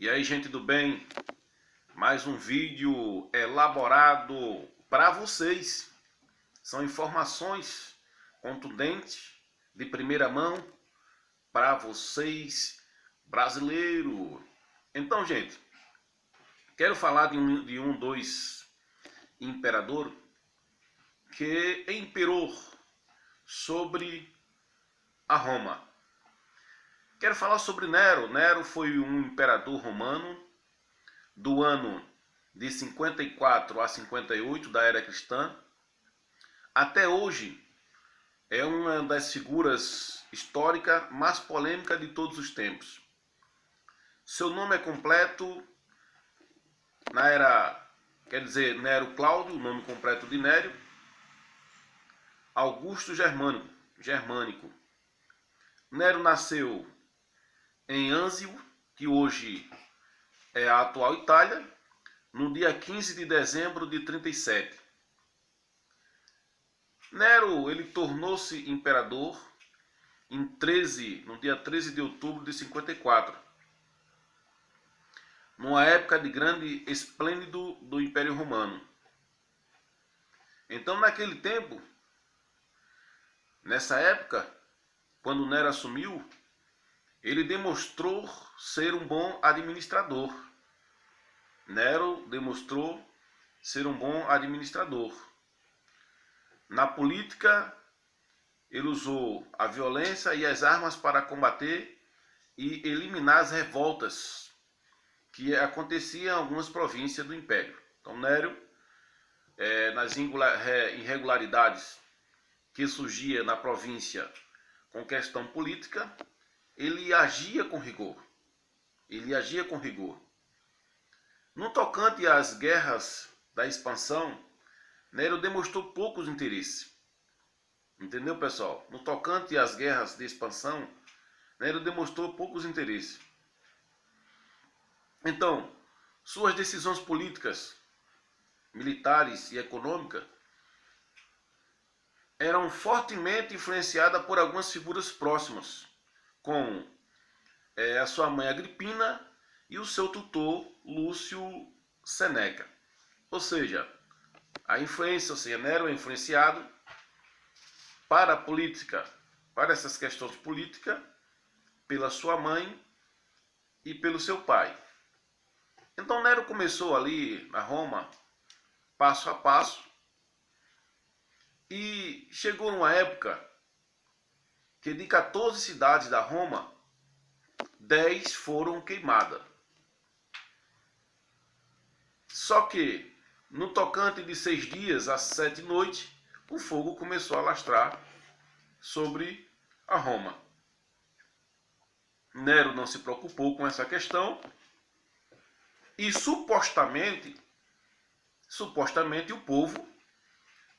E aí, gente do bem, mais um vídeo elaborado para vocês. São informações contundentes, de primeira mão, para vocês, brasileiro. Então, gente, quero falar de dois imperador que imperou sobre a Roma. Quero falar sobre Nero. Nero foi um imperador romano do ano de 54 a 58 da era cristã. Até hoje é uma das figuras históricas mais polêmicas de todos os tempos. Seu nome é completo, Nero Cláudio, o nome completo de Nério, Augusto Germânico. Nero nasceu em Anzio, que hoje é a atual Itália, no dia 15 de dezembro de 37. Nero ele tornou-se imperador no dia 13 de outubro de 54, numa época de grande esplêndido do Império Romano. Então, naquele tempo, nessa época, quando Nero assumiu, ele demonstrou ser um bom administrador. Nero demonstrou ser um bom administrador. Na política, ele usou a violência e as armas para combater e eliminar as revoltas que aconteciam em algumas províncias do Império. Então, Nero, nas irregularidades que surgia na província com questão política, ele agia com rigor. No tocante às guerras da expansão, Nero demonstrou poucos interesses. Entendeu, pessoal? No tocante às guerras de expansão, Nero demonstrou poucos interesses. Então, suas decisões políticas, militares e econômicas eram fortemente influenciadas por algumas figuras próximas, como a sua mãe Agripina e o seu tutor Lúcio Seneca. Ou seja, Nero é influenciado para a política, para essas questões políticas, pela sua mãe e pelo seu pai. Então Nero começou ali na Roma, passo a passo, e chegou numa época que de 14 cidades da Roma, 10 foram queimadas. Só que, no tocante de 6 dias a 7 noites, o fogo começou a alastrar sobre a Roma. Nero não se preocupou com essa questão e supostamente o povo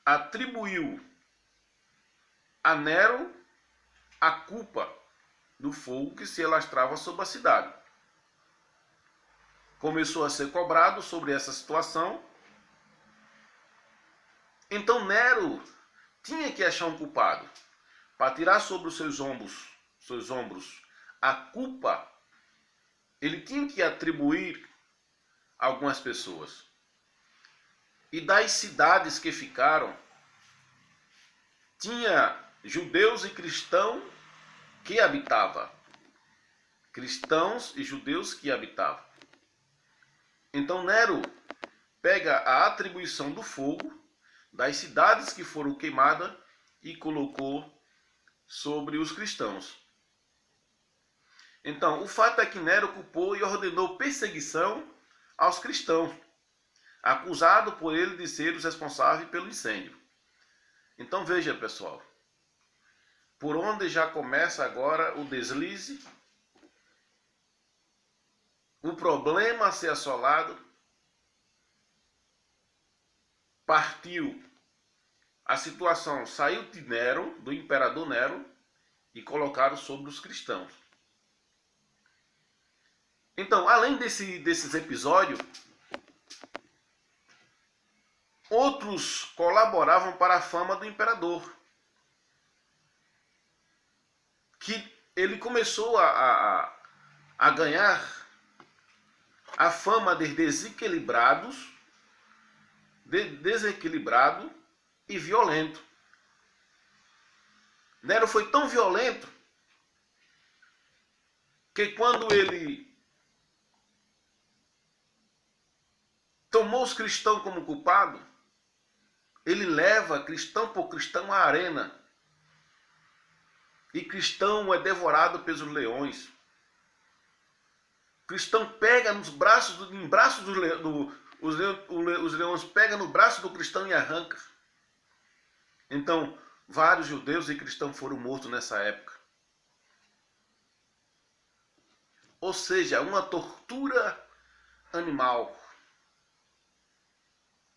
atribuiu a Nero a culpa do fogo que se alastrava sobre a cidade. Começou a ser cobrado sobre essa situação. Então Nero tinha que achar um culpado para tirar sobre os seus ombros a culpa. Ele tinha que atribuir a algumas pessoas. E das cidades que ficaram, tinha judeus e cristãos que habitavam. Cristãos e judeus que habitavam. Então Nero pega a atribuição do fogo das cidades que foram queimadas e colocou sobre os cristãos. Então, o fato é que Nero culpou e ordenou perseguição aos cristãos, acusado por ele de ser os responsáveis pelo incêndio. Então veja, pessoal, por onde já começa agora o deslize, o problema a ser assolado, partiu, a situação saiu de Nero, do imperador Nero, e colocaram sobre os cristãos. Então, além desses episódios, outros colaboravam para a fama do imperador, que ele começou a ganhar a fama de desequilibrado e violento. Nero foi tão violento que quando ele tomou os cristãos como culpado, ele leva cristão por cristão à arena. E cristão é devorado pelos leões. Cristão pega nos braços, os leões pegam no braço do cristão e arranca. Então, vários judeus e cristãos foram mortos nessa época. Ou seja, uma tortura animal.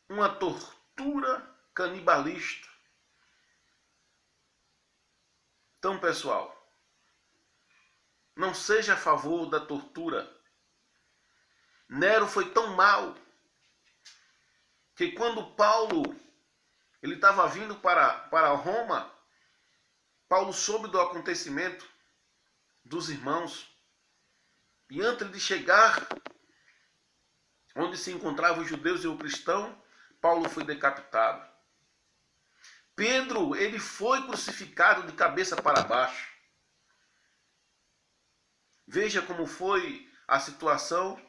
Uma tortura canibalista. Então, pessoal, não seja a favor da tortura. Nero foi tão mal que quando Paulo ele estava vindo para Roma, Paulo soube do acontecimento dos irmãos. E antes de chegar onde se encontravam os judeus e o cristão, Paulo foi decapitado. Pedro, ele foi crucificado de cabeça para baixo. Veja como foi a situação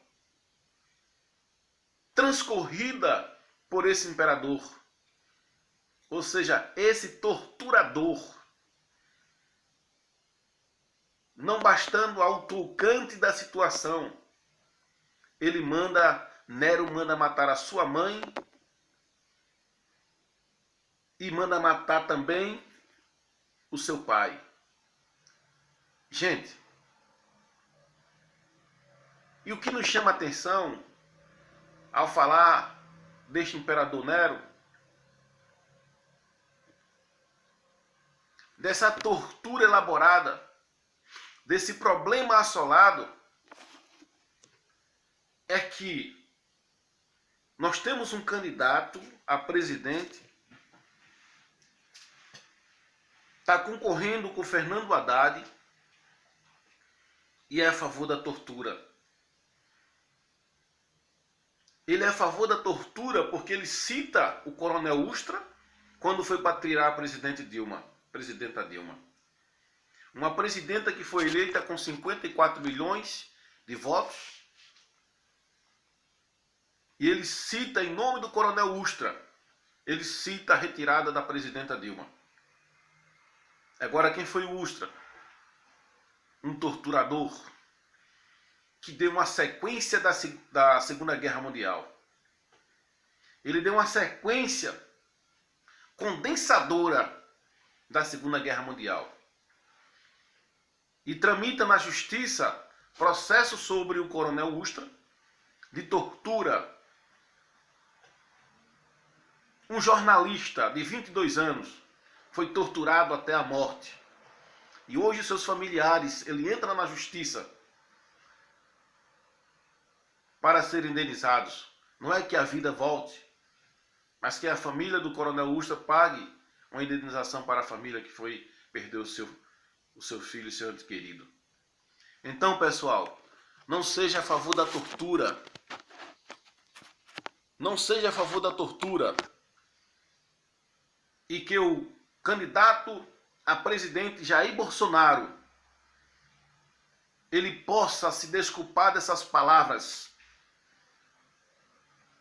transcorrida por esse imperador. Ou seja, esse torturador. Não bastando ao tocante da situação, Nero manda matar a sua mãe e manda matar também o seu pai. Gente, e o que nos chama a atenção ao falar deste imperador Nero, dessa tortura elaborada, desse problema assolado, é que nós temos um candidato a presidente, está concorrendo com Fernando Haddad e é a favor da tortura. Ele é a favor da tortura porque ele cita o coronel Ustra quando foi para tirar a presidenta Dilma. Uma presidenta que foi eleita com 54 milhões de votos. E ele cita, em nome do coronel Ustra, ele cita a retirada da presidenta Dilma. Agora, quem foi o Ustra? Um torturador que deu uma sequência da Segunda Guerra Mundial. Ele deu uma sequência condensadora da Segunda Guerra Mundial. E tramita na justiça processo sobre o coronel Ustra de tortura. Um jornalista de 22 anos foi torturado até a morte. E hoje seus familiares, ele entra na justiça para serem indenizados. Não é que a vida volte, mas que a família do coronel Ustra pague uma indenização para a família que perdeu o seu filho e seu ente querido. Então, pessoal, não seja a favor da tortura. Não seja a favor da tortura. E que o candidato a presidente Jair Bolsonaro ele possa se desculpar dessas palavras,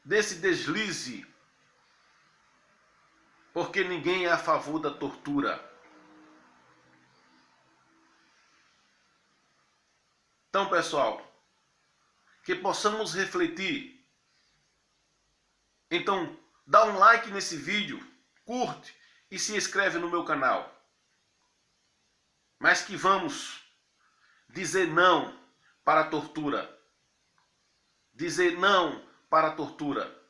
desse deslize, porque ninguém é a favor da tortura. Então, pessoal, que possamos refletir. Então, dá um like nesse vídeo, curte e se inscreve no meu canal. Mas que vamos dizer não para a tortura. Dizer não para a tortura.